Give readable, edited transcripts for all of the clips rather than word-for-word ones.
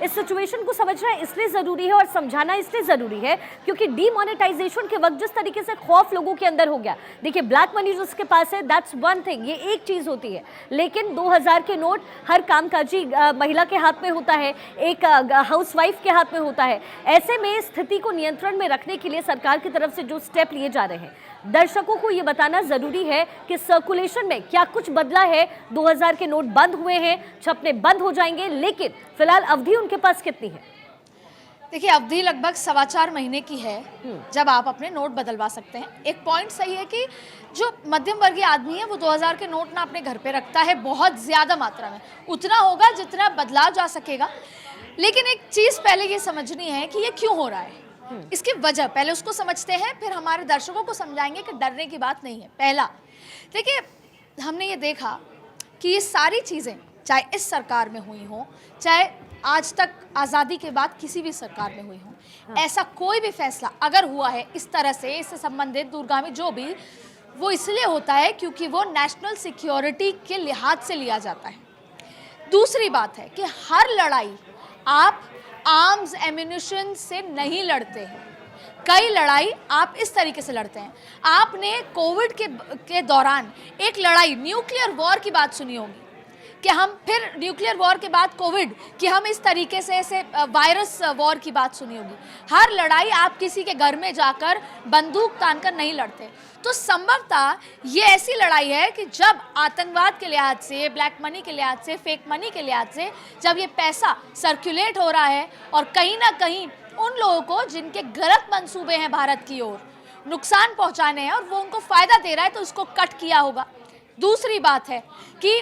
इस सिचुएशन को समझना इसलिए ज़रूरी है और समझाना इसलिए ज़रूरी है क्योंकि डीमोनेटाइजेशन के वक्त जिस तरीके से खौफ लोगों के अंदर हो गया, देखिए ब्लैक मनी जो उसके पास है दैट्स वन थिंग, ये एक चीज़ होती है, लेकिन 2000 के नोट हर कामकाजी महिला के हाथ में होता है, एक हाउसवाइफ के हाथ में होता है। ऐसे में स्थिति को नियंत्रण में रखने के लिए सरकार की तरफ से जो स्टेप लिए जा रहे हैं, दर्शकों को ये बताना जरूरी है कि सर्कुलेशन में क्या कुछ बदला है। 2000 के नोट बंद हुए हैं, छपने बंद हो जाएंगे, लेकिन फिलहाल अवधि उनके पास कितनी है? देखिए, अवधि लगभग 4.25 महीने की है जब आप अपने नोट बदलवा सकते हैं। एक पॉइंट सही है कि जो मध्यम वर्गीय आदमी है वो 2000 के नोट ना अपने घर पे रखता है बहुत ज़्यादा मात्रा में, उतना होगा जितना बदला जा सकेगा। लेकिन एक चीज़ पहले ये समझनी है कि ये क्यों हो रहा है, इसकी वजह पहले उसको समझते हैं, फिर हमारे दर्शकों को समझाएंगे कि डरने की बात नहीं है। पहला, देखिए हमने ये देखा कि ये सारी चीज़ें चाहे इस सरकार में हुई हों, चाहे आज तक आज़ादी के बाद किसी भी सरकार में हुई हो, ऐसा कोई भी फैसला अगर हुआ है इस तरह से, इससे संबंधित दूरगामी जो भी, वो इसलिए होता है क्योंकि वो नेशनल सिक्योरिटी के लिहाज से लिया जाता है। दूसरी बात है कि हर लड़ाई आप आर्म्स एम्यूनिशन से नहीं लड़ते हैं, कई लड़ाई आप इस तरीके से लड़ते हैं। आपने कोविड के दौरान एक लड़ाई न्यूक्लियर वॉर की बात सुनी होगी कि हम फिर न्यूक्लियर वॉर के बाद कोविड कि हम इस तरीके से ऐसे वायरस वॉर की बात सुनी होगी। हर लड़ाई आप किसी के घर में जाकर बंदूक तानकर नहीं लड़ते। तो संभवतः ये ऐसी लड़ाई है कि जब आतंकवाद के लिहाज से, ब्लैक मनी के लिहाज से, फेक मनी के लिहाज से जब ये पैसा सर्कुलेट हो रहा है और कहीं ना कहीं उन लोगों को जिनके गलत मंसूबे हैं भारत की ओर नुकसान पहुंचाने हैं और वो उनको फ़ायदा दे रहा है, तो उसको कट किया होगा। दूसरी बात है कि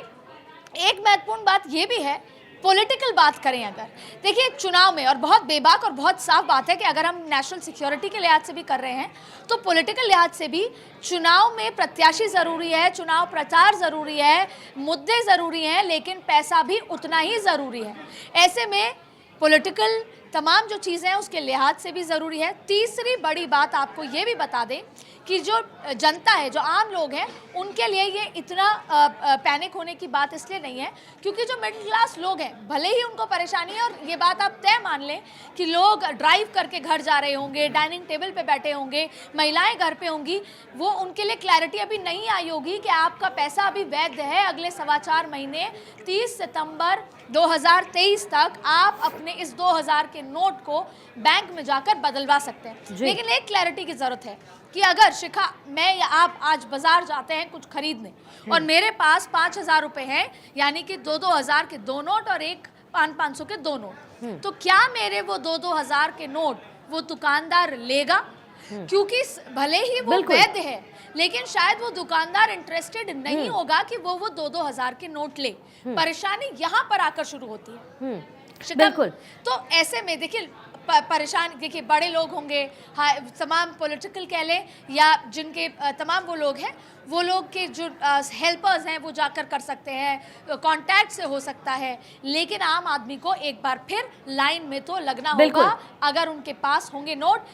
एक महत्वपूर्ण बात ये भी है, पॉलिटिकल बात करें अगर, देखिए चुनाव में, और बहुत बेबाक और बहुत साफ बात है कि अगर हम नेशनल सिक्योरिटी के लिहाज से भी कर रहे हैं तो पॉलिटिकल लिहाज से भी चुनाव में प्रत्याशी ज़रूरी है, चुनाव प्रचार ज़रूरी है, मुद्दे ज़रूरी हैं, लेकिन पैसा भी उतना ही ज़रूरी है। ऐसे में पॉलिटिकल तमाम जो चीज़ें हैं उसके लिहाज से भी ज़रूरी है। तीसरी बड़ी बात आपको ये भी बता दें कि जो जनता है, जो आम लोग हैं, उनके लिए ये इतना पैनिक होने की बात इसलिए नहीं है क्योंकि जो मिडिल क्लास लोग हैं भले ही उनको परेशानी है, और ये बात आप तय मान लें कि लोग ड्राइव करके घर जा रहे होंगे, डाइनिंग टेबल पे बैठे होंगे, महिलाएं घर पे होंगी, वो उनके लिए क्लैरिटी अभी नहीं आई होगी कि आपका पैसा अभी वैध है। अगले 4.25 महीने 30 सितंबर 2023 तक आप अपने इस 2000 के नोट को बैंक में जाकर बदलवा सकते हैं। लेकिन एक क्लैरिटी की ज़रूरत है कि अगर शिखा, मैं या आप आज बाजार जाते हैं कुछ खरीदने और मेरे पास 5000 रुपये हैं, यानी कि 2-2 के 2 नोट और एक 500 के 2 नोट, तो क्या मेरे वो 2-2 के नोट वो दुकानदार लेगा? क्योंकि भले ही वो वैध है, लेकिन शायद वो दुकानदार इंटरेस्टेड नहीं होगा कि वो 2-2 के नोट ले। परेशानी यहाँ पर आकर शुरू होती है। बिल्कुल। तो ऐसे में देखिए परेशान, देखिए बड़े लोग होंगे, तमाम पॉलिटिकल कह लें या जिनके तमाम वो लोग हैं, वो लोग के जो हेल्पर्स हैं वो जाकर कर सकते हैं, कांटेक्ट से हो सकता है, लेकिन आम आदमी को एक बार फिर लाइन में तो लगना होगा अगर उनके पास होंगे नोट।